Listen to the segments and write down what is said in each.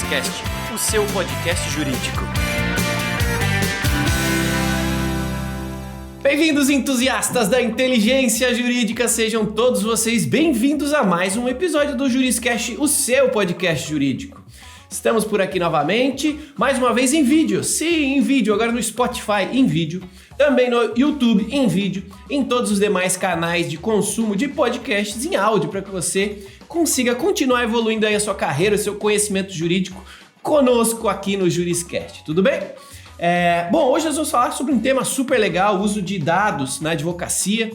Juriscast, o seu podcast jurídico. Bem-vindos, entusiastas da inteligência jurídica, sejam todos vocês bem-vindos a mais um episódio do Juriscast, o seu podcast jurídico. Estamos por aqui novamente, mais uma vez em vídeo, sim, em vídeo, agora no Spotify em vídeo, também no YouTube em vídeo, em todos os demais canais de consumo de podcasts em áudio, para que você consiga continuar evoluindo aí a sua carreira, o seu conhecimento jurídico conosco aqui no Juriscast, tudo bem? Bom, hoje nós vamos falar sobre um tema super legal, o uso de dados na advocacia.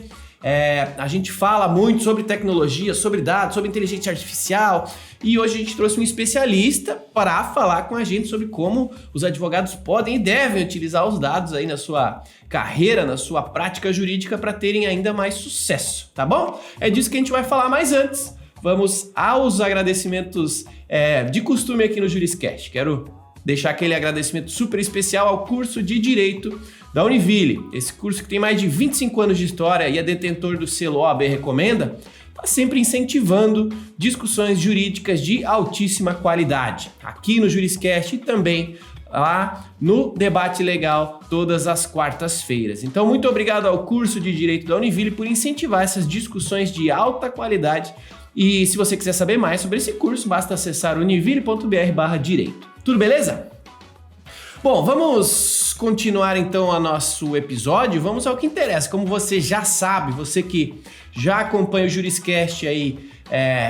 A gente fala muito sobre tecnologia, sobre dados, sobre inteligência artificial, e hoje a gente trouxe um especialista para falar com a gente sobre como os advogados podem e devem utilizar os dados aí na sua carreira, na sua prática jurídica para terem ainda mais sucesso, tá bom? É disso que a gente vai falar, mas antes, vamos aos agradecimentos de costume aqui no Juriscast. Quero deixar aquele agradecimento super especial ao curso de Direito da Univille. Esse curso que tem mais de 25 anos de história e é detentor do selo OAB Recomenda, está sempre incentivando discussões jurídicas de altíssima qualidade. Aqui no Juriscast e também lá no Debate Legal, todas as quartas-feiras. Então, muito obrigado ao curso de Direito da Univille por incentivar essas discussões de alta qualidade. E se você quiser saber mais sobre esse curso, basta acessar univille.br/direito. Tudo beleza? Bom, vamos continuar então o nosso episódio, vamos ao que interessa. Como você já sabe, você que já acompanha o Juriscast aí,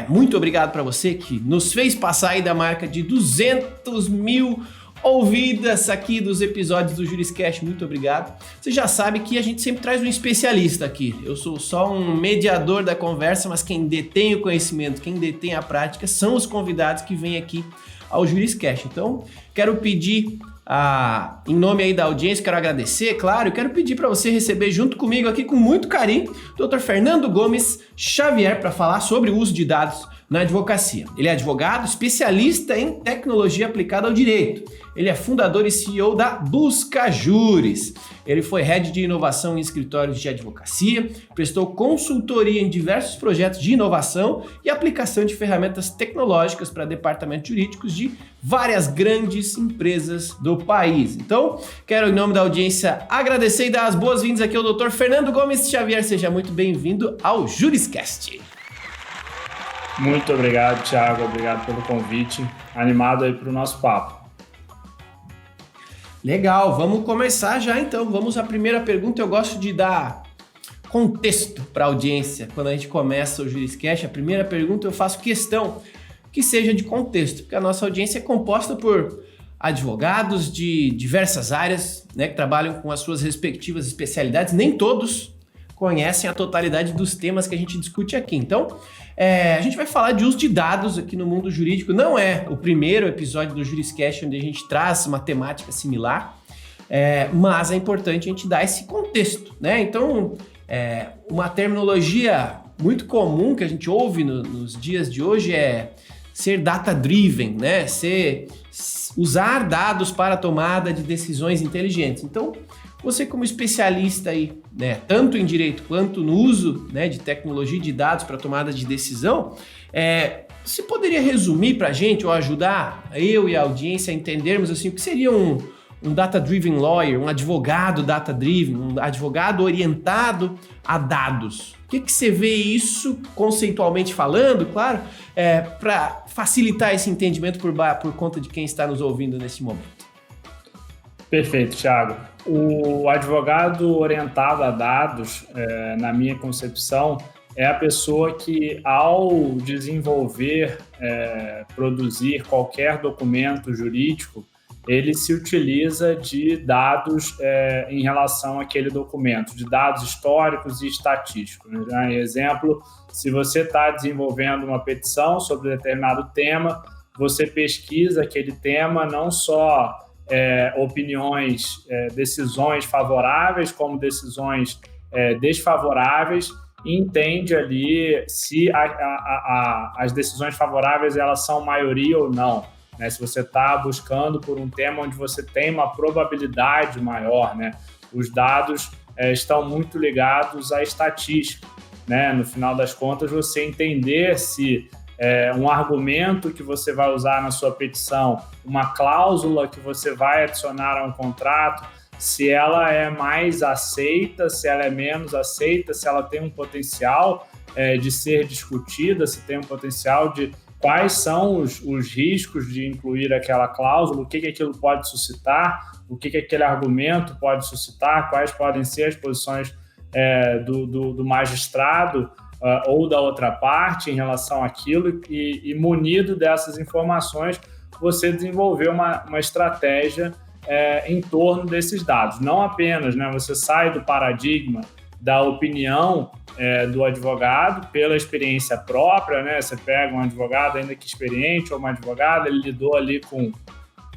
muito obrigado para você que nos fez passar aí da marca de 200 mil ouvidas aqui dos episódios do Juriscast, muito obrigado. Você já sabe que a gente sempre traz um especialista aqui. Eu sou só um mediador da conversa, mas quem detém o conhecimento, quem detém a prática são os convidados que vêm aqui ao Juriscast. Então, quero pedir, em nome aí da audiência, quero agradecer, claro, quero pedir para você receber junto comigo aqui com muito carinho o Dr. Fernando Gomes Xavier para falar sobre o uso de dados na advocacia. Ele é advogado, especialista em tecnologia aplicada ao direito. Ele é fundador e CEO da Buscajuris. Ele foi head de inovação em escritórios de advocacia, prestou consultoria em diversos projetos de inovação e aplicação de ferramentas tecnológicas para departamentos jurídicos de várias grandes empresas do país. Então, quero, em nome da audiência, agradecer e dar as boas-vindas aqui ao Dr. Fernando Gomes Xavier. Seja muito bem-vindo ao Juriscast. Muito obrigado, Thiago. Obrigado pelo convite. Animado aí para o nosso papo. Legal, vamos começar já então. Vamos à primeira pergunta. Eu gosto de dar contexto para a audiência. Quando a gente começa o Juriscast, a primeira pergunta eu faço questão que seja de contexto, porque a nossa audiência é composta por advogados de diversas áreas, né, que trabalham com as suas respectivas especialidades. Nem todos conhecem a totalidade dos temas que a gente discute aqui. Então, a gente vai falar de uso de dados aqui no mundo jurídico. Não é o primeiro episódio do Juriscast onde a gente traz uma temática similar, mas é importante a gente dar esse contexto, né? Então, uma terminologia muito comum que a gente ouve nos dias de hoje é ser data-driven, né? Usar dados para a tomada de decisões inteligentes. Então, você como especialista aí, né, tanto em direito quanto no uso, né, de tecnologia e de dados para tomada de decisão, você poderia resumir para a gente ou ajudar eu e a audiência a entendermos assim, o que seria um data-driven lawyer, um advogado data-driven, um advogado orientado a dados? O que você vê isso conceitualmente falando, claro, para facilitar esse entendimento por conta de quem está nos ouvindo nesse momento? Perfeito, Thiago. O advogado orientado a dados, na minha concepção, é a pessoa que, ao desenvolver, produzir qualquer documento jurídico, ele se utiliza de dados em relação àquele documento, de dados históricos e estatísticos. Né? Exemplo, se você está desenvolvendo uma petição sobre determinado tema, você pesquisa aquele tema não só opiniões, decisões favoráveis como decisões desfavoráveis e entende ali se as decisões favoráveis elas são maioria ou não, né? Se você está buscando por um tema onde você tem uma probabilidade maior, né? Os dados estão muito ligados à estatística, né? No final das contas, você entender se um argumento que você vai usar na sua petição, uma cláusula que você vai adicionar a um contrato, se ela é mais aceita, se ela é menos aceita, se ela tem um potencial de ser discutida, se tem um potencial de quais são os riscos de incluir aquela cláusula, o que aquilo pode suscitar, o que aquele argumento pode suscitar, quais podem ser as posições do magistrado ou da outra parte em relação àquilo, e munido dessas informações, você desenvolver uma estratégia em torno desses dados. Não apenas, né, você sai do paradigma da opinião do advogado pela experiência própria, né? Você pega um advogado, ainda que experiente, ou uma advogada, ele lidou ali com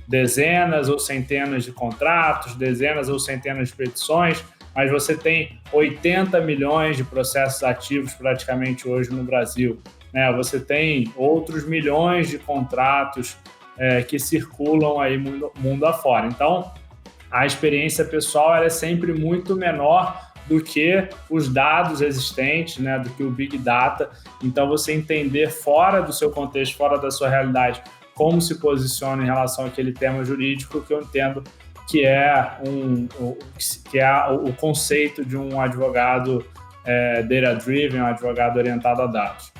dezenas ou centenas de contratos, dezenas ou centenas de petições, mas você tem 80 milhões de processos ativos praticamente hoje no Brasil, né? Você tem outros milhões de contratos que circulam aí mundo afora. Então, a experiência pessoal ela é sempre muito menor do que os dados existentes, né, do que o Big Data. Então, você entender fora do seu contexto, fora da sua realidade, como se posiciona em relação àquele tema jurídico, que eu entendo que é o conceito de um advogado data-driven, um advogado orientado a dados.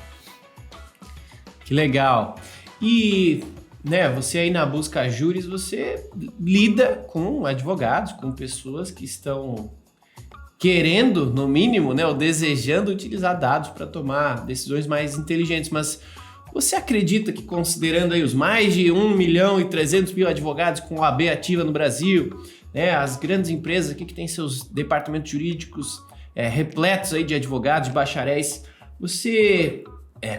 Que legal. E, né, você aí na Busca Juris, você lida com advogados, com pessoas que estão querendo, no mínimo, né, ou desejando utilizar dados para tomar decisões mais inteligentes, mas você acredita que, considerando aí os mais de 1.300.000 advogados com OAB ativa no Brasil, né, as grandes empresas aqui que têm seus departamentos jurídicos repletos aí de advogados, de bacharéis, você,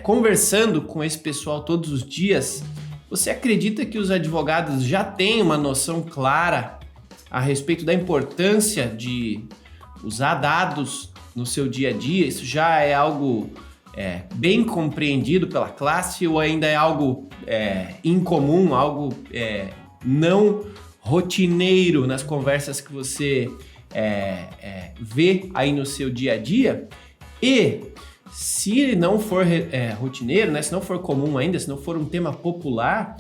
conversando com esse pessoal todos os dias, você acredita que os advogados já têm uma noção clara a respeito da importância de usar dados no seu dia a dia? Isso já é algo bem compreendido pela classe ou ainda é algo incomum, algo não rotineiro nas conversas que você vê aí no seu dia a dia? E se não for rotineiro, né, se não for comum ainda, se não for um tema popular,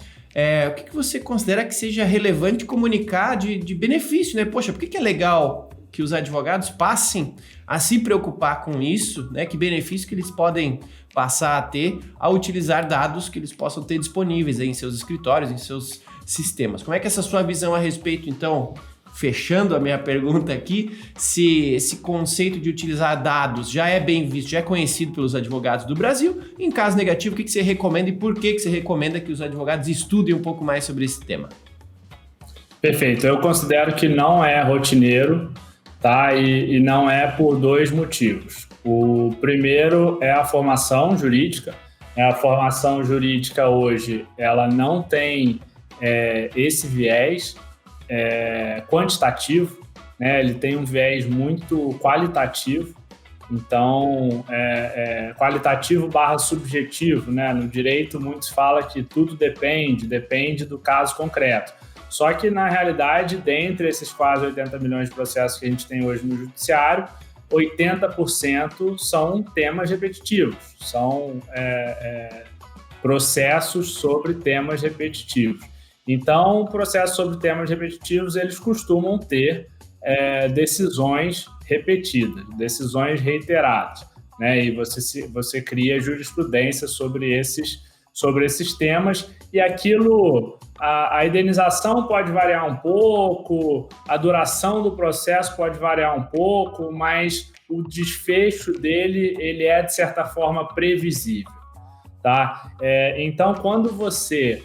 o que você considera que seja relevante comunicar de benefício, né? Poxa, por que é legal que os advogados passem a se preocupar com isso, né? Que benefício que eles podem passar a ter ao utilizar dados que eles possam ter disponíveis aí em seus escritórios, em seus sistemas. Como é que é essa sua visão a respeito, então, fechando a minha pergunta aqui, se esse conceito de utilizar dados já é bem visto, já é conhecido pelos advogados do Brasil? Em caso negativo, o que você recomenda e por que você recomenda que os advogados estudem um pouco mais sobre esse tema? Perfeito. Eu considero que não é rotineiro, tá? E não é por dois motivos. O primeiro é a formação jurídica. A formação jurídica hoje, ela não tem esse viés quantitativo, né? Ele tem um viés muito qualitativo. Então, qualitativo / subjetivo, né? No direito, muitos falam que tudo depende do caso concreto. Só que, na realidade, dentre esses quase 80 milhões de processos que a gente tem hoje no judiciário, 80% são temas repetitivos, são processos sobre temas repetitivos. Então, processos sobre temas repetitivos, eles costumam ter decisões repetidas, decisões reiteradas, né? E você cria jurisprudência sobre esses temas, e aquilo, a indenização pode variar um pouco, a duração do processo pode variar um pouco, mas o desfecho dele, ele é, de certa forma, previsível, tá? Então, quando você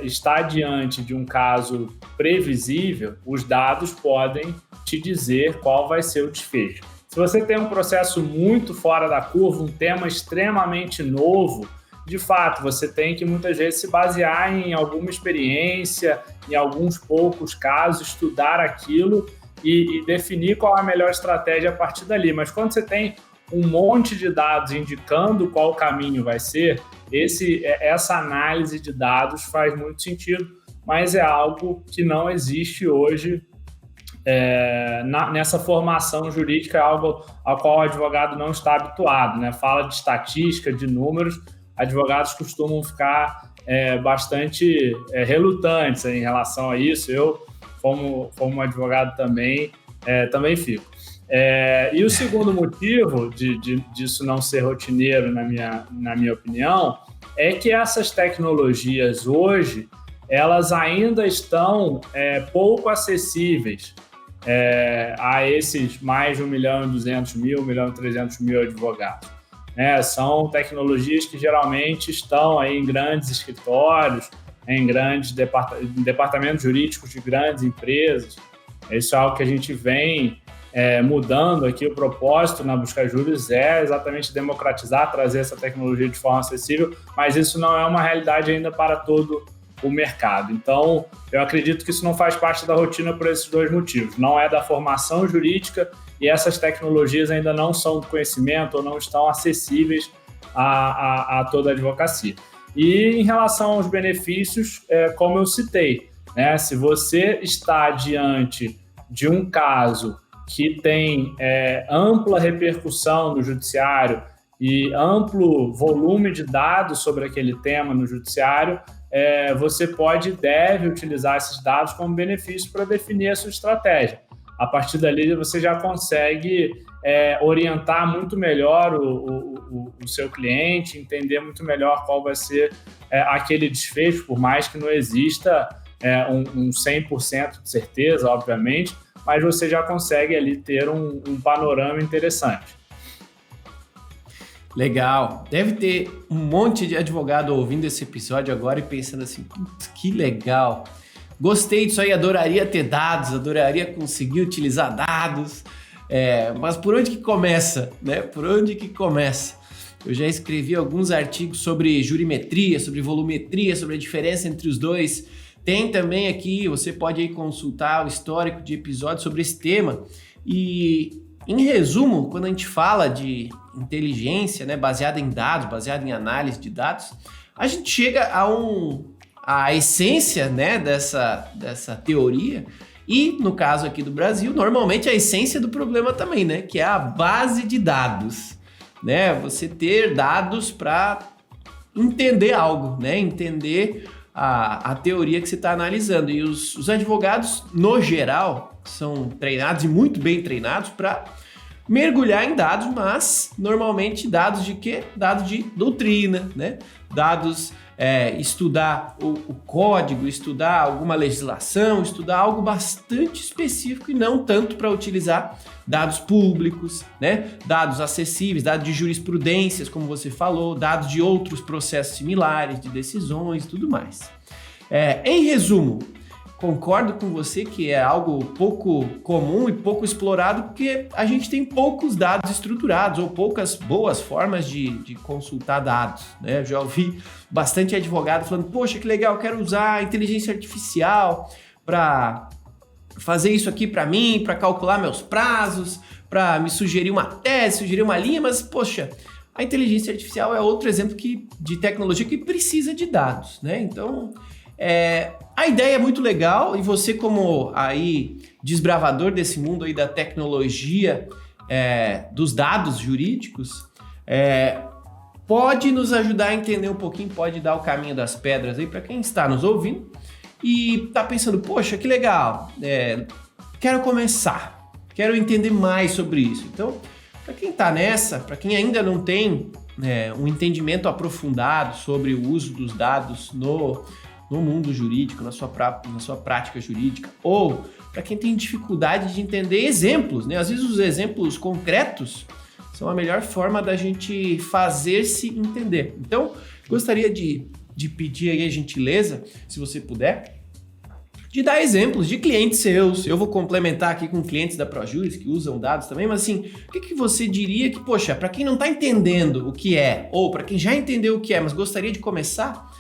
está diante de um caso previsível, os dados podem te dizer qual vai ser o desfecho. Se você tem um processo muito fora da curva, um tema extremamente novo, de fato, você tem que muitas vezes se basear em alguma experiência, em alguns poucos casos, estudar aquilo e definir qual é a melhor estratégia a partir dali. Mas quando você tem um monte de dados indicando qual caminho vai ser, essa análise de dados faz muito sentido, mas é algo que não existe hoje nessa formação jurídica, é algo ao qual o advogado não está habituado, né? Fala de estatística, de números, advogados costumam ficar bastante relutantes em relação a isso. Eu, como advogado também fico. E o segundo motivo disso não ser rotineiro, na minha opinião, é que essas tecnologias hoje, elas ainda estão pouco acessíveis a esses mais de 1.200.000, 1.300.000 advogados. São tecnologias que geralmente estão aí em grandes escritórios, em grandes departamentos jurídicos de grandes empresas. Isso é algo que a gente vem mudando aqui. O propósito na Busca Juris é exatamente democratizar, trazer essa tecnologia de forma acessível, mas isso não é uma realidade ainda para todo o mercado. Então, eu acredito que isso não faz parte da rotina por esses dois motivos. Não é da formação jurídica e essas tecnologias ainda não são do conhecimento ou não estão acessíveis a toda a advocacia. E em relação aos benefícios, como eu citei, se você está diante de um caso que tem ampla repercussão no judiciário e amplo volume de dados sobre aquele tema no judiciário, você pode e deve utilizar esses dados como benefício para definir a sua estratégia. A partir dali, você já consegue orientar muito melhor o seu cliente, entender muito melhor qual vai ser aquele desfecho, por mais que não exista um 100% de certeza, obviamente, mas você já consegue ali ter um panorama interessante. Legal. Deve ter um monte de advogado ouvindo esse episódio agora e pensando assim, que legal. Gostei disso aí, adoraria ter dados, adoraria conseguir utilizar dados. Mas por onde que começa, né? Por onde que começa? Eu já escrevi alguns artigos sobre jurimetria, sobre volumetria, sobre a diferença entre os dois. Tem também aqui, você pode aí consultar o histórico de episódios sobre esse tema. E, em resumo, quando a gente fala de inteligência, né, baseada em dados, baseada em análise de dados, a gente chega a essência, né, dessa teoria e, no caso aqui do Brasil, normalmente a essência do problema também, né, que é a base de dados, né, você ter dados para entender algo, né, entender a teoria que você está analisando. E os advogados, no geral, são treinados e muito bem treinados para mergulhar em dados, mas normalmente dados de quê? Dados de doutrina, né? Dados, estudar o código, estudar alguma legislação, estudar algo bastante específico e não tanto para utilizar dados públicos, né? Dados acessíveis, dados de jurisprudências, como você falou, dados de outros processos similares, de decisões e tudo mais. Em resumo, concordo com você que é algo pouco comum e pouco explorado porque a gente tem poucos dados estruturados ou poucas boas formas de consultar dados, né? Eu já ouvi bastante advogado falando, poxa, que legal, quero usar a inteligência artificial para fazer isso aqui para mim, para calcular meus prazos, para me sugerir uma tese, sugerir uma linha, mas, poxa, a inteligência artificial é outro exemplo de tecnologia que precisa de dados, né? Então, a ideia é muito legal e você, como aí desbravador desse mundo aí da tecnologia, dos dados jurídicos, pode nos ajudar a entender um pouquinho, pode dar o caminho das pedras aí para quem está nos ouvindo e está pensando, poxa, que legal, quero começar, quero entender mais sobre isso. Então, para quem está nessa, para quem ainda não tem um entendimento aprofundado sobre o uso dos dados no mundo jurídico, na sua prática jurídica, ou para quem tem dificuldade de entender exemplos, né? Às vezes os exemplos concretos são a melhor forma da gente fazer-se entender. Então, gostaria de pedir aí a gentileza, se você puder, de dar exemplos de clientes seus. Eu vou complementar aqui com clientes da ProJuris que usam dados também, mas assim, o que você diria que, poxa, para quem não está entendendo o que é, ou para quem já entendeu o que é, mas gostaria de começar,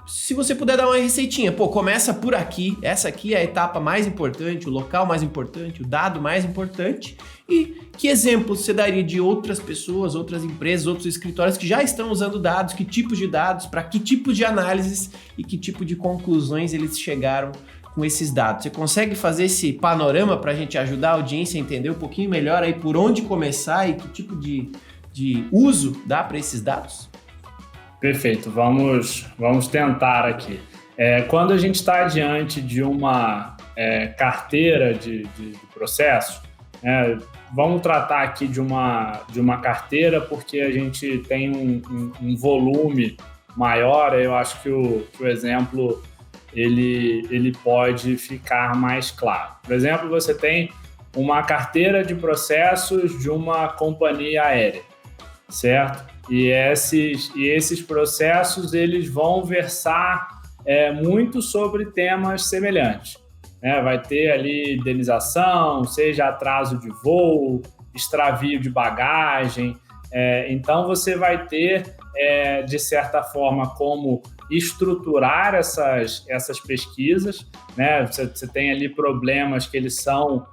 se você puder dar uma receitinha, começa por aqui, essa aqui é a etapa mais importante, o local mais importante, o dado mais importante, e que exemplos você daria de outras pessoas, outras empresas, outros escritórios que já estão usando dados, que tipos de dados, para que tipos de análises e que tipo de conclusões eles chegaram com esses dados. Você consegue fazer esse panorama para a gente ajudar a audiência a entender um pouquinho melhor aí por onde começar e que tipo de uso dá para esses dados? Perfeito, vamos tentar aqui. Quando a gente está diante de uma carteira de processos, vamos tratar aqui de uma carteira porque a gente tem um volume maior. Eu acho que o exemplo ele pode ficar mais claro. Por exemplo, você tem uma carteira de processos de uma companhia aérea, certo? E esses processos eles vão versar muito sobre temas semelhantes. Vai ter ali indenização, seja atraso de voo, extravio de bagagem. Então, você vai ter, de certa forma, como estruturar essas pesquisas. Você tem ali problemas que eles são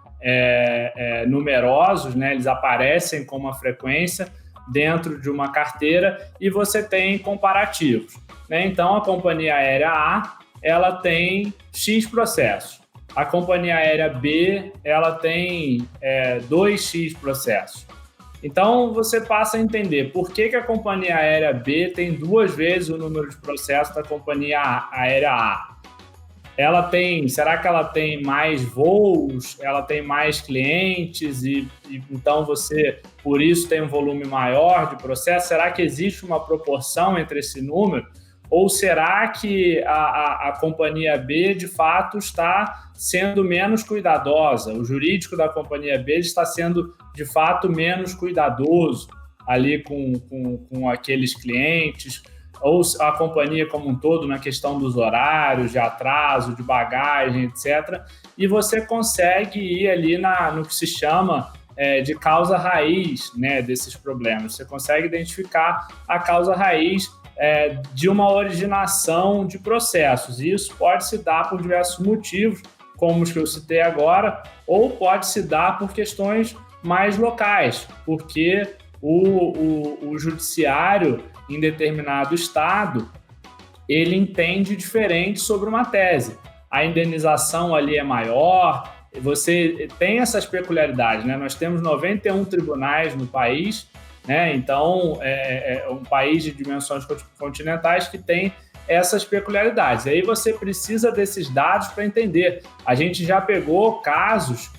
numerosos, eles aparecem com uma frequência dentro de uma carteira e você tem comparativos. Então, a companhia aérea A ela tem X processos. A companhia aérea B ela tem 2X processos. Então, você passa a entender por que a companhia aérea B tem 2 vezes o número de processos da companhia aérea A. Será que ela tem mais voos? Ela tem mais clientes e então você, por isso, tem um volume maior de processos? Será que existe uma proporção entre esse número? Ou será que a companhia B, de fato, está sendo menos cuidadosa? O jurídico da companhia B está sendo, de fato, menos cuidadoso ali com aqueles clientes? Ou a companhia como um todo na questão dos horários, de atraso, de bagagem, etc. E você consegue ir ali no que se chama de causa raiz, desses problemas. Você consegue identificar a causa raiz de uma originação de processos. E isso pode se dar por diversos motivos, como os que eu citei agora, ou pode se dar por questões mais locais, porque o judiciário em determinado estado, ele entende diferente sobre uma tese. A indenização ali é maior, você tem essas peculiaridades, Nós temos 91 tribunais no país, Então, é um país de dimensões continentais que tem essas peculiaridades. Aí você precisa desses dados para entender. A gente já pegou casos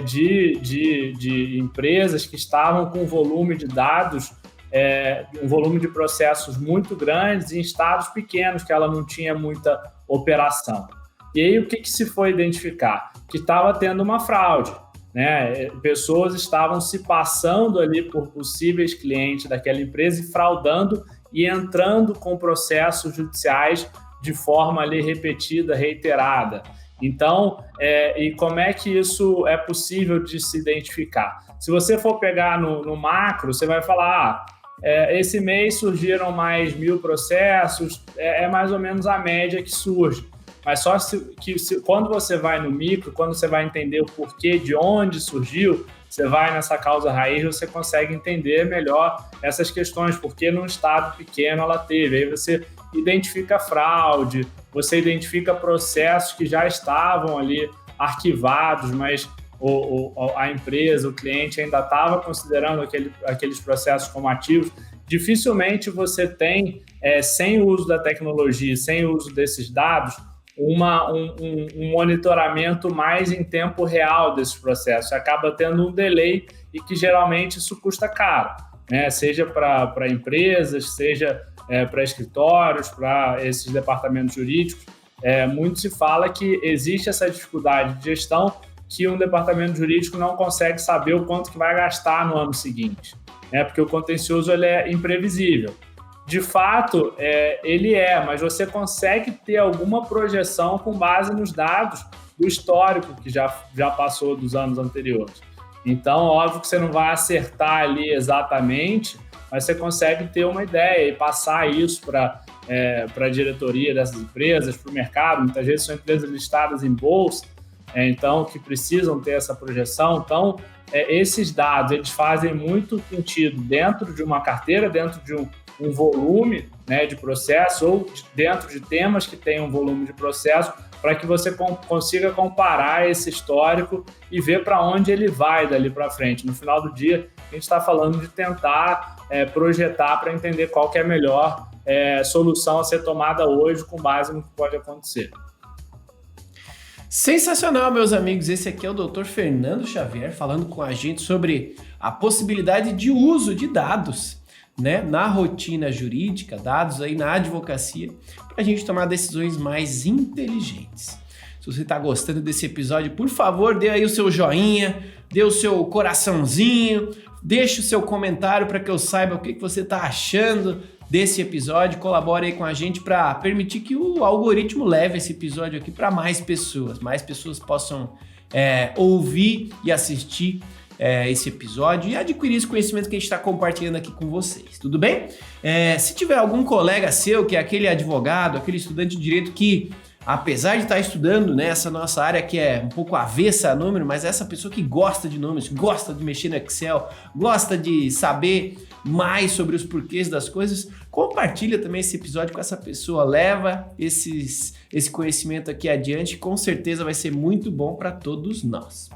de empresas que estavam com volume de dados, um volume de processos muito grandes em estados pequenos, que ela não tinha muita operação. E aí o que se foi identificar? Que estava tendo uma fraude. Pessoas estavam se passando ali por possíveis clientes daquela empresa e fraudando e entrando com processos judiciais de forma ali repetida, reiterada. Então, e como é que isso é possível de se identificar? Se você for pegar no macro, você vai falar, esse mês surgiram mais 1.000 processos, é mais ou menos a média que surge. Mas só quando você vai no micro, quando você vai entender o porquê, de onde surgiu, você vai nessa causa raiz, você consegue entender melhor essas questões, porque num estado pequeno ela teve. Aí você identifica fraude, você identifica processos que já estavam ali arquivados, mas a empresa, o cliente ainda estava considerando aqueles processos como ativos. Dificilmente você tem, sem o uso da tecnologia, sem o uso desses dados, um monitoramento mais em tempo real desses processos. Acaba tendo um delay e que geralmente isso custa caro, seja para empresas, seja para escritórios, para esses departamentos jurídicos. Muito se fala que existe essa dificuldade de gestão, que um departamento jurídico não consegue saber o quanto que vai gastar no ano seguinte, porque o contencioso ele é imprevisível. De fato, ele mas você consegue ter alguma projeção com base nos dados do histórico que já passou dos anos anteriores. Então, óbvio que você não vai acertar ali exatamente, mas você consegue ter uma ideia e passar isso para a diretoria dessas empresas, para o mercado. Muitas vezes são empresas listadas em bolsa, então, que precisam ter essa projeção. Então, esses dados eles fazem muito sentido dentro de uma carteira, dentro de um volume de processo, ou dentro de temas que têm um volume de processo, para que você consiga comparar esse histórico e ver para onde ele vai dali para frente. No final do dia, a gente está falando de tentar projetar para entender qual que é a melhor solução a ser tomada hoje com base no que pode acontecer. Sensacional, meus amigos. Esse aqui é o Dr. Fernando Xavier falando com a gente sobre a possibilidade de uso de dados, né, na rotina jurídica, dados aí na advocacia, para a gente tomar decisões mais inteligentes. Se você está gostando desse episódio, por favor, dê aí o seu joinha, dê o seu coraçãozinho, deixe o seu comentário para que eu saiba o que você está achando desse episódio. Colabore aí com a gente para permitir que o algoritmo leve esse episódio aqui para mais pessoas possam ouvir e assistir esse episódio e adquirir esse conhecimento que a gente está compartilhando aqui com vocês, tudo bem? Se tiver algum colega seu que é aquele advogado, aquele estudante de direito que, apesar de estar estudando nessa nossa área que é um pouco avessa a número, mas essa pessoa que gosta de números, gosta de mexer no Excel, gosta de saber mais sobre os porquês das coisas, compartilha também esse episódio com essa pessoa, leva esse conhecimento aqui adiante, com certeza vai ser muito bom para todos nós.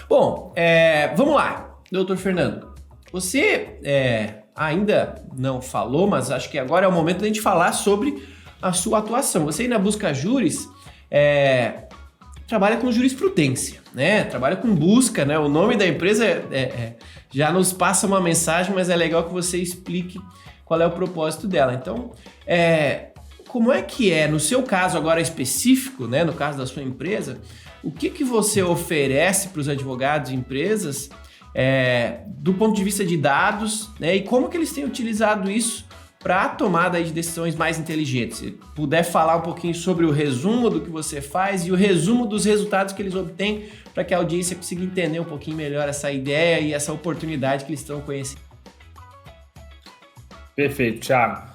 Bom, vamos lá, doutor Fernando, você ainda não falou, mas acho que agora é o momento da gente falar sobre a sua atuação. Você aí na Buscajures trabalha com jurisprudência, né? Trabalha com busca, né? O nome da empresa já nos passa uma mensagem, mas é legal que você explique qual é o propósito dela. Então, como é que no seu caso agora específico, né? No caso da sua empresa, o que você oferece para os advogados e empresas do ponto de vista de dados, né? E como que eles têm utilizado isso para a tomada de decisões mais inteligentes? Se puder falar um pouquinho sobre o resumo do que você faz e o resumo dos resultados que eles obtêm para que a audiência consiga entender um pouquinho melhor essa ideia e essa oportunidade que eles estão conhecendo. Perfeito, Thiago.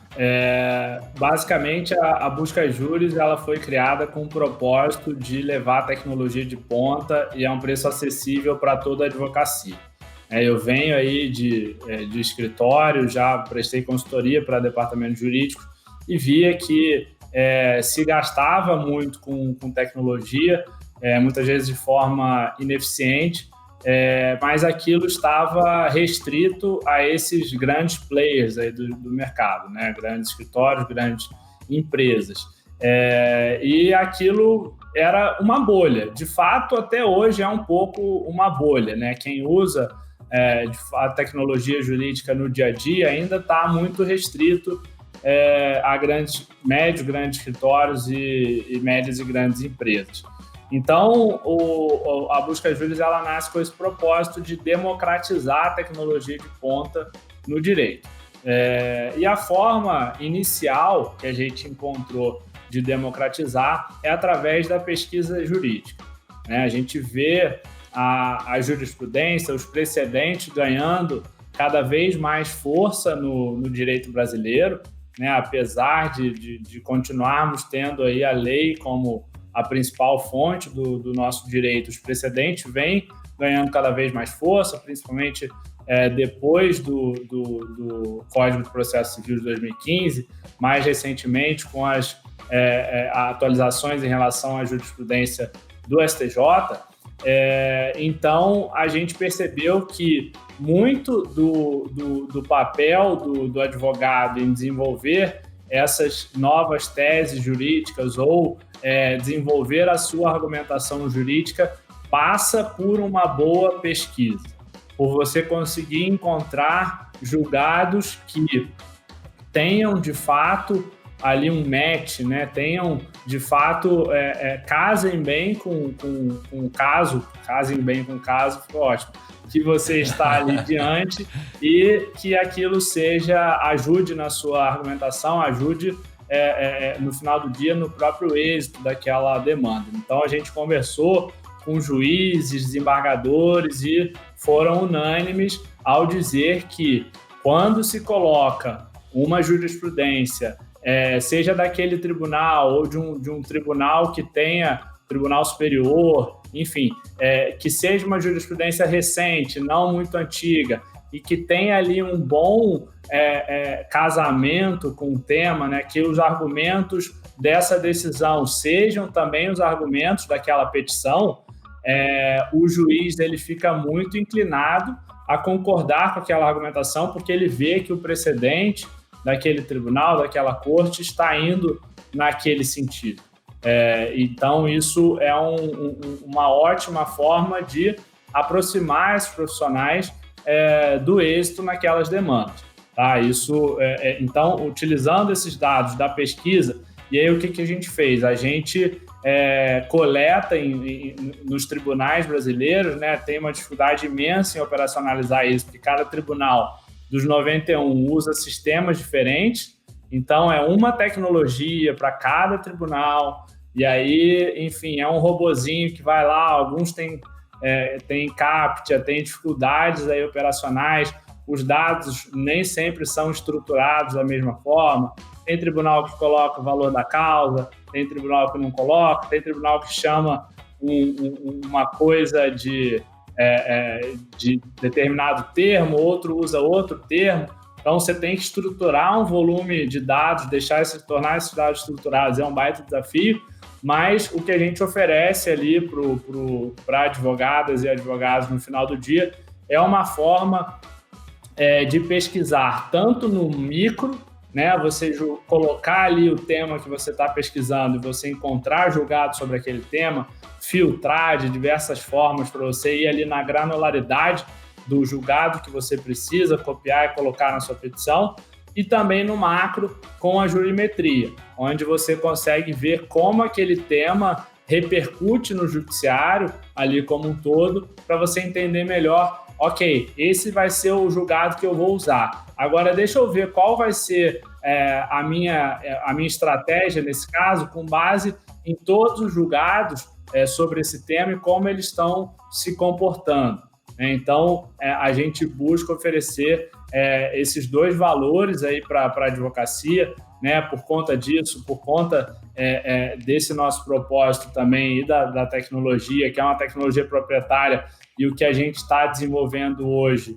Basicamente, a Buscajures ela foi criada com o propósito de levar a tecnologia de ponta e a um preço acessível para toda a advocacia. Eu venho aí de escritório, já prestei consultoria para departamento jurídico e via que se gastava muito com tecnologia, muitas vezes de forma ineficiente, mas aquilo estava restrito a esses grandes players aí do mercado, né? Grandes escritórios, grandes empresas. E aquilo era uma bolha. De fato, até hoje é um pouco uma bolha, né? Quem usa a tecnologia jurídica no dia a dia ainda está muito restrito a médios, grandes escritórios e médias e grandes empresas. Então, a Buscajures ela nasce com esse propósito de democratizar a tecnologia de ponta no direito. E a forma inicial que a gente encontrou de democratizar é através da pesquisa jurídica, né? A gente vê a jurisprudência, os precedentes ganhando cada vez mais força no direito brasileiro, né? Apesar de continuarmos tendo aí a lei como a principal fonte do nosso direito, os precedentes vêm ganhando cada vez mais força, principalmente depois do Código de Processo Civil de 2015, mais recentemente com as atualizações em relação à jurisprudência do STJ. Então, a gente percebeu que muito do papel do advogado em desenvolver essas novas teses jurídicas ou desenvolver a sua argumentação jurídica passa por uma boa pesquisa, por você conseguir encontrar julgados que tenham, de fato, ali um match, né? Tenham, de fato, casem bem com o caso, ficou ótimo, que você está ali diante e que aquilo ajude na sua argumentação, ajude no final do dia no próprio êxito daquela demanda. Então, a gente conversou com juízes, desembargadores e foram unânimes ao dizer que quando se coloca uma jurisprudência, seja daquele tribunal ou de um tribunal que tenha tribunal superior, enfim, que seja uma jurisprudência recente, não muito antiga, e que tenha ali um bom casamento com o tema, né, que os argumentos dessa decisão sejam também os argumentos daquela petição, o juiz ele fica muito inclinado a concordar com aquela argumentação, porque ele vê que o precedente daquele tribunal, daquela corte, está indo naquele sentido. Então, isso é uma ótima forma de aproximar esses profissionais do êxito naquelas demandas. Tá? Então, utilizando esses dados da pesquisa, e aí o que a gente fez? A gente coleta nos tribunais brasileiros, né? Tem uma dificuldade imensa em operacionalizar isso, porque cada tribunal dos 91 usa sistemas diferentes, então é uma tecnologia para cada tribunal, e aí, enfim, é um robozinho que vai lá, alguns têm CAPTCHA, tem dificuldades aí operacionais, os dados nem sempre são estruturados da mesma forma, tem tribunal que coloca o valor da causa, tem tribunal que não coloca, tem tribunal que chama uma coisa de determinado termo, outro usa outro termo. Então, você tem que estruturar um volume de dados, tornar esses dados estruturados é um baita desafio, mas o que a gente oferece ali para advogadas e advogados no final do dia é uma forma de pesquisar tanto no micro, né, você colocar ali o tema que você está pesquisando e você encontrar julgado sobre aquele tema, filtrar de diversas formas para você ir ali na granularidade do julgado que você precisa copiar e colocar na sua petição, e também no macro com a jurimetria, onde você consegue ver como aquele tema repercute no judiciário ali como um todo, para você entender melhor, ok, esse vai ser o julgado que eu vou usar. Agora, deixa eu ver qual vai ser a minha estratégia nesse caso, com base em todos os julgados sobre esse tema e como eles estão se comportando. Então, a gente busca oferecer esses dois valores aí para a advocacia, né, por conta disso, por conta desse nosso propósito também e da tecnologia, que é uma tecnologia proprietária, e o que a gente está desenvolvendo hoje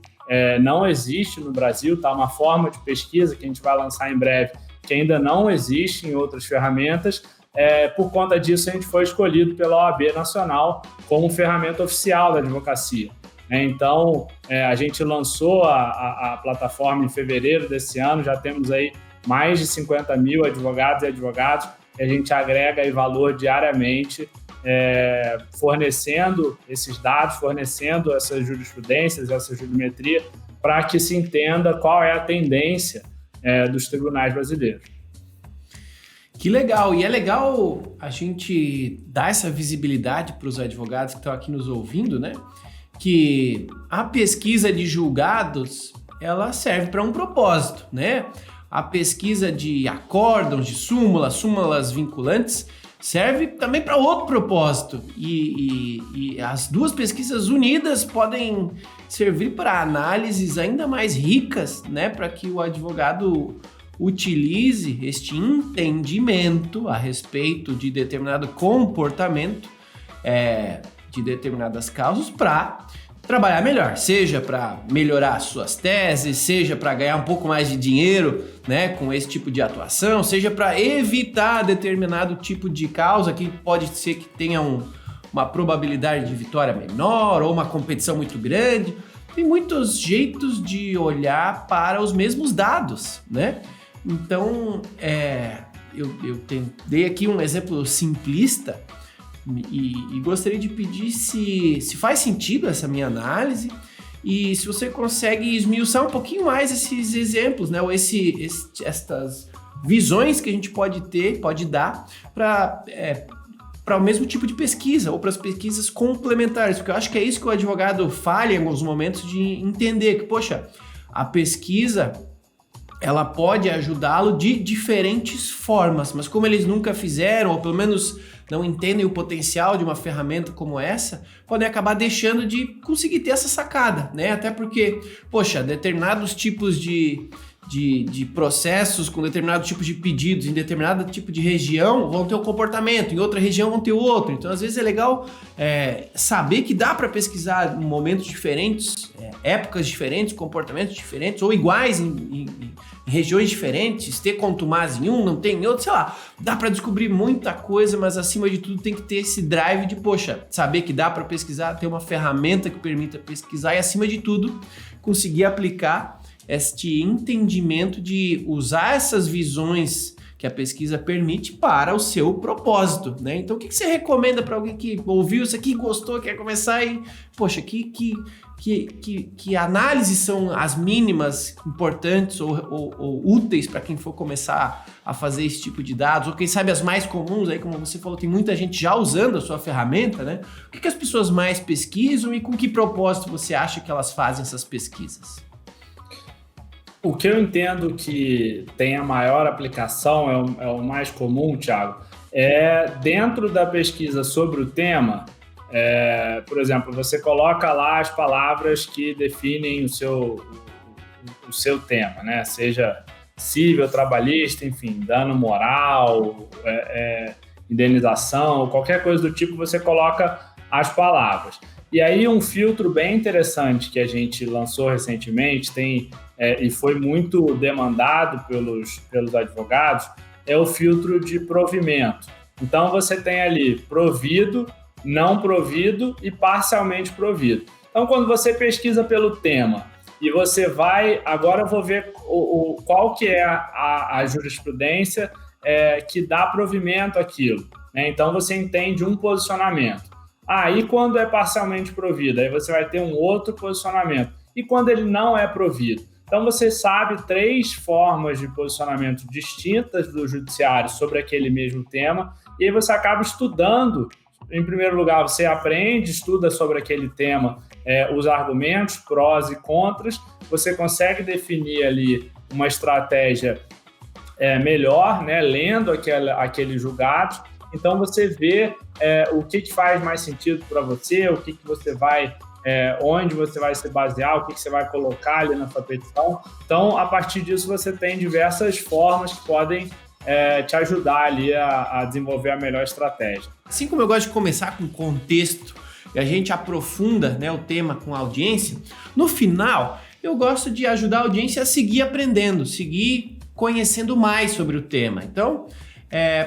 não existe no Brasil, tá? Uma forma de pesquisa que a gente vai lançar em breve, que ainda não existe em outras ferramentas. Por conta disso, a gente foi escolhido pela OAB Nacional como ferramenta oficial da advocacia. Então, a gente lançou a plataforma em fevereiro desse ano, já temos aí mais de 50 mil advogados e advogados, e a gente agrega aí valor diariamente, fornecendo esses dados, fornecendo essas jurisprudências, essa jurimetria, para que se entenda qual é a tendência dos tribunais brasileiros. Que legal! E é legal a gente dar essa visibilidade para os advogados que estão aqui nos ouvindo, né? Que a pesquisa de julgados, ela serve para um propósito, né? A pesquisa de acórdãos, de súmulas vinculantes, serve também para outro propósito. E as duas pesquisas unidas podem servir para análises ainda mais ricas, né? Para que o advogado utilize este entendimento a respeito de determinado comportamento, de determinadas causas, para trabalhar melhor, seja para melhorar suas teses, seja para ganhar um pouco mais de dinheiro, né, com esse tipo de atuação, seja para evitar determinado tipo de causa que pode ser que tenha uma probabilidade de vitória menor ou uma competição muito grande. Tem muitos jeitos de olhar para os mesmos dados, né? Então, eu dei aqui um exemplo simplista, e gostaria de pedir se faz sentido essa minha análise e se você consegue esmiuçar um pouquinho mais esses exemplos, né? Ou estas visões que a gente pode dar para o mesmo tipo de pesquisa ou para as pesquisas complementares, porque eu acho que é isso que o advogado falha em alguns momentos de entender, que, poxa, a pesquisa ela pode ajudá-lo de diferentes formas, mas como eles nunca fizeram, ou pelo menos não entendem o potencial de uma ferramenta como essa, podem acabar deixando de conseguir ter essa sacada, né? Até porque, poxa, determinados tipos de processos com determinado tipo de pedidos em determinado tipo de região vão ter um comportamento, em outra região vão ter outro. Então, às vezes é legal saber que dá para pesquisar em momentos diferentes, épocas diferentes, comportamentos diferentes, ou iguais em regiões diferentes, ter contumaz em um, não tem em outro, sei lá. Dá para descobrir muita coisa, mas acima de tudo tem que ter esse drive de, poxa, saber que dá para pesquisar, ter uma ferramenta que permita pesquisar e, acima de tudo, conseguir aplicar este entendimento de usar essas visões que a pesquisa permite para o seu propósito, né? Então, o que você recomenda para alguém que ouviu isso aqui, gostou, quer começar e... Poxa, que análises são as mínimas importantes ou úteis para quem for começar a fazer esse tipo de dados? Ou quem sabe as mais comuns, aí como você falou, tem muita gente já usando a sua ferramenta, né? O que as pessoas mais pesquisam e com que propósito você acha que elas fazem essas pesquisas? O que eu entendo que tem a maior aplicação, é o mais comum, Thiago, é dentro da pesquisa sobre o tema, por exemplo, você coloca lá as palavras que definem o seu tema, né? Seja civil, trabalhista, enfim, dano moral, indenização, qualquer coisa do tipo, você coloca as palavras. E aí um filtro bem interessante que a gente lançou recentemente, e foi muito demandado pelos advogados, é o filtro de provimento. Então, você tem ali provido, não provido e parcialmente provido. Então, quando você pesquisa pelo tema e você vai... Agora eu vou ver qual que é a jurisprudência que dá provimento àquilo, né? Então, você entende um posicionamento. E quando é parcialmente provido? Aí você vai ter um outro posicionamento. E quando ele não é provido? Então, você sabe 3 formas de posicionamento distintas do judiciário sobre aquele mesmo tema, e aí você acaba estudando. Em primeiro lugar, você estuda sobre aquele tema, os argumentos, prós e contras, você consegue definir ali uma estratégia melhor, né, lendo aqueles julgados. Então, você vê o que faz mais sentido para você, o que você vai... onde você vai se basear, o que você vai colocar ali na sua petição. Então, a partir disso, você tem diversas formas que podem te ajudar ali a desenvolver a melhor estratégia. Assim como eu gosto de começar com contexto e a gente aprofunda, né, o tema com a audiência, no final, eu gosto de ajudar a audiência a seguir aprendendo, seguir conhecendo mais sobre o tema. Então,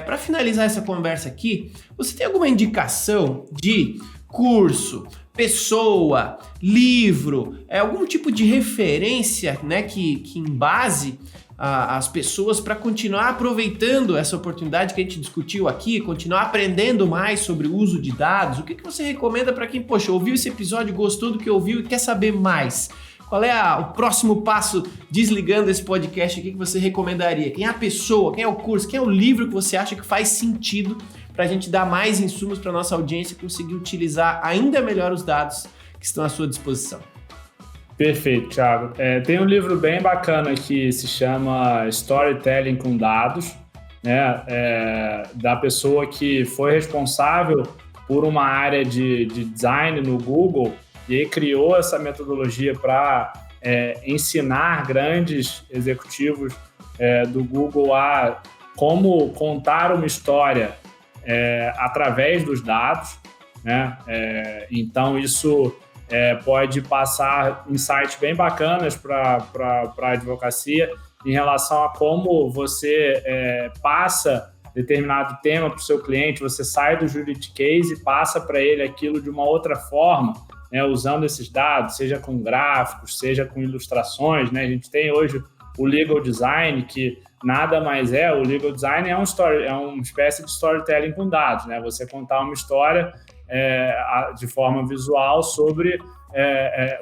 para finalizar essa conversa aqui, você tem alguma indicação de curso, pessoa, livro, algum tipo de referência, né, que embase as pessoas para continuar aproveitando essa oportunidade que a gente discutiu aqui, continuar aprendendo mais sobre o uso de dados? O que você recomenda para quem, ouviu esse episódio, gostou do que ouviu e quer saber mais? Qual é o próximo passo desligando esse podcast aqui que você recomendaria? Quem é a pessoa, quem é o curso, quem é o livro que você acha que faz sentido para a gente dar mais insumos para a nossa audiência conseguir utilizar ainda melhor os dados que estão à sua disposição? Perfeito, Thiago. Tem um livro bem bacana que se chama Storytelling com Dados, né? Da pessoa que foi responsável por uma área de design no Google e aí criou essa metodologia para ensinar grandes executivos do Google a como contar uma história através dos dados, né? Então, isso pode passar insights bem bacanas para a advocacia em relação a como você passa determinado tema para o seu cliente, você sai do juridiquês e passa para ele aquilo de uma outra forma, né, usando esses dados, seja com gráficos, seja com ilustrações, né? A gente tem hoje o legal design, que nada mais o legal design é uma espécie de storytelling com dados, né? Você contar uma história de forma visual sobre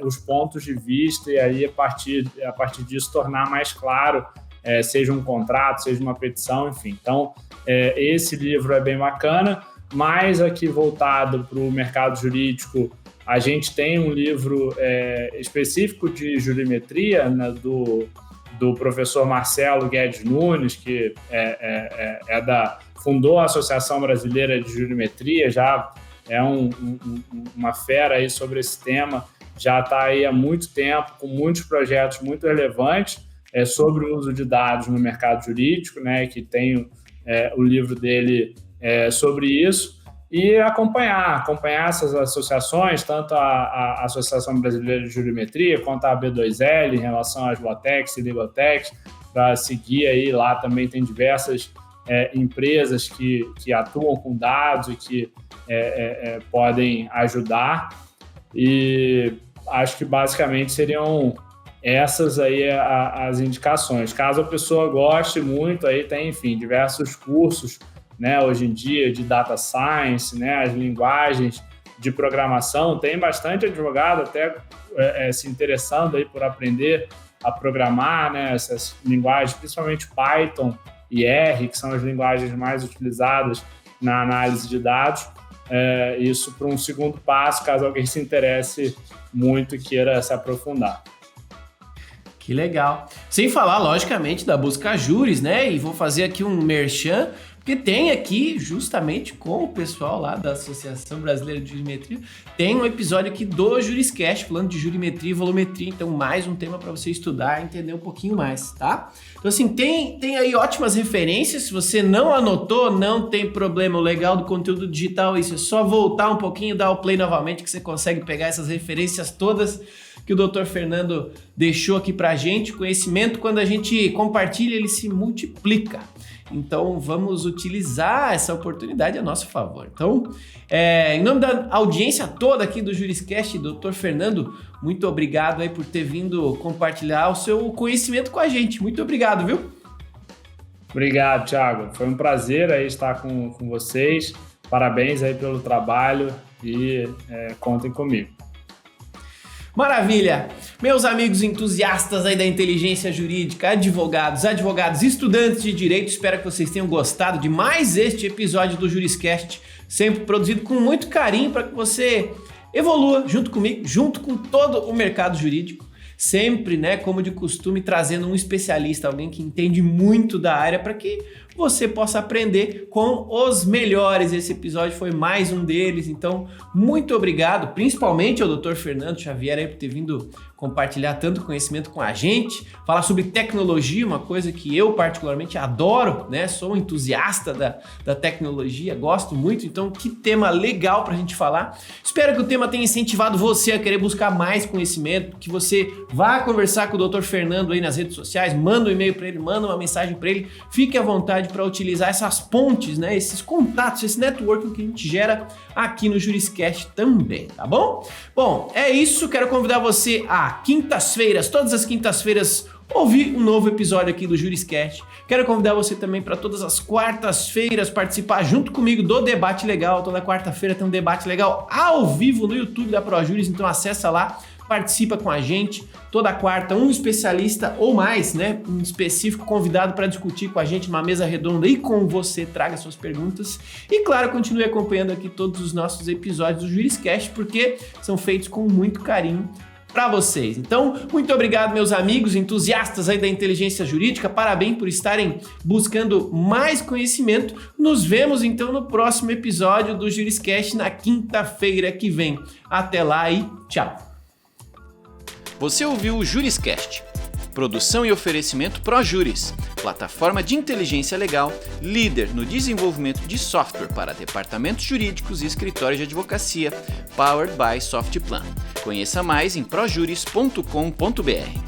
os pontos de vista e aí a partir disso tornar mais claro, seja um contrato, seja uma petição, enfim. Então, esse livro é bem bacana, mas aqui voltado para o mercado jurídico, a gente tem um livro específico de jurimetria, né, do professor Marcelo Guedes Nunes, que fundou a Associação Brasileira de Jurimetria, já uma fera aí sobre esse tema, já está aí há muito tempo, com muitos projetos muito relevantes sobre o uso de dados no mercado jurídico, né, que tem o livro dele sobre isso, e acompanhar essas associações, tanto a Associação Brasileira de Jurimetria quanto a B2L em relação às Latex e Legaltex, para seguir aí. Lá também tem diversas empresas que atuam com dados e que podem ajudar, e acho que basicamente seriam essas aí as indicações. Caso a pessoa goste muito, aí tem, enfim, diversos cursos, né, hoje em dia de data science, né, as linguagens de programação. Tem bastante advogado até se interessando aí por aprender a programar, né, essas linguagens, principalmente Python e R, que são as linguagens mais utilizadas na análise de dados. Isso para um segundo passo, caso alguém se interesse muito e queira se aprofundar. Que legal. Sem falar, logicamente, da Buscajures, né? E vou fazer aqui um merchan, porque tem aqui, justamente com o pessoal lá da Associação Brasileira de Jurimetria, tem um episódio aqui do Juriscast, falando de jurimetria e volumetria, então mais um tema para você estudar e entender um pouquinho mais, tá? Então assim, tem aí ótimas referências, se você não anotou, não tem problema, o legal do conteúdo digital é isso, é só voltar um pouquinho, dar o play novamente que você consegue pegar essas referências todas que o Dr. Fernando deixou aqui pra gente. Conhecimento, quando a gente compartilha, ele se multiplica. Então, vamos utilizar essa oportunidade a nosso favor. Então, em nome da audiência toda aqui do Juriscast, Dr. Fernando, muito obrigado aí por ter vindo compartilhar o seu conhecimento com a gente. Muito obrigado, viu? Obrigado, Thiago. Foi um prazer aí estar com vocês. Parabéns aí pelo trabalho e contem comigo. Maravilha! Meus amigos entusiastas aí da inteligência jurídica, advogados, estudantes de direito, espero que vocês tenham gostado de mais este episódio do Juriscast, sempre produzido com muito carinho para que você evolua junto comigo, junto com todo o mercado jurídico, sempre, né, como de costume, trazendo um especialista, alguém que entende muito da área para que você possa aprender com os melhores. Esse episódio foi mais um deles, então muito obrigado, principalmente ao Dr. Fernando Xavier aí por ter vindo compartilhar tanto conhecimento com a gente, falar sobre tecnologia, uma coisa que eu particularmente adoro, né? Sou um entusiasta da tecnologia, gosto muito, então que tema legal pra gente falar. Espero que o tema tenha incentivado você a querer buscar mais conhecimento, que você vá conversar com o Dr. Fernando aí nas redes sociais, manda um e-mail para ele, manda uma mensagem para ele, fique à vontade para utilizar essas pontes, né? Esses contatos, esse networking que a gente gera aqui no Juriscast também, tá bom? Bom, é isso, quero convidar você a quintas-feiras, todas as quintas-feiras, ouvir um novo episódio aqui do Juriscast. Quero convidar você também para todas as quartas-feiras participar junto comigo do Debate Legal. Toda quarta-feira tem um debate legal ao vivo no YouTube da ProJuris, então acessa lá, participa com a gente. Toda quarta, um especialista ou mais, né? Um específico convidado para discutir com a gente numa mesa redonda e com você, traga suas perguntas. E claro, continue acompanhando aqui todos os nossos episódios do Juriscast, porque são feitos com muito carinho para vocês. Então, muito obrigado, meus amigos entusiastas aí da inteligência jurídica. Parabéns por estarem buscando mais conhecimento. Nos vemos então no próximo episódio do Juriscast na quinta-feira que vem. Até lá e tchau. Você ouviu o Juriscast, produção e oferecimento ProJuris, plataforma de inteligência legal, líder no desenvolvimento de software para departamentos jurídicos e escritórios de advocacia, powered by Softplan. Conheça mais em projuris.com.br.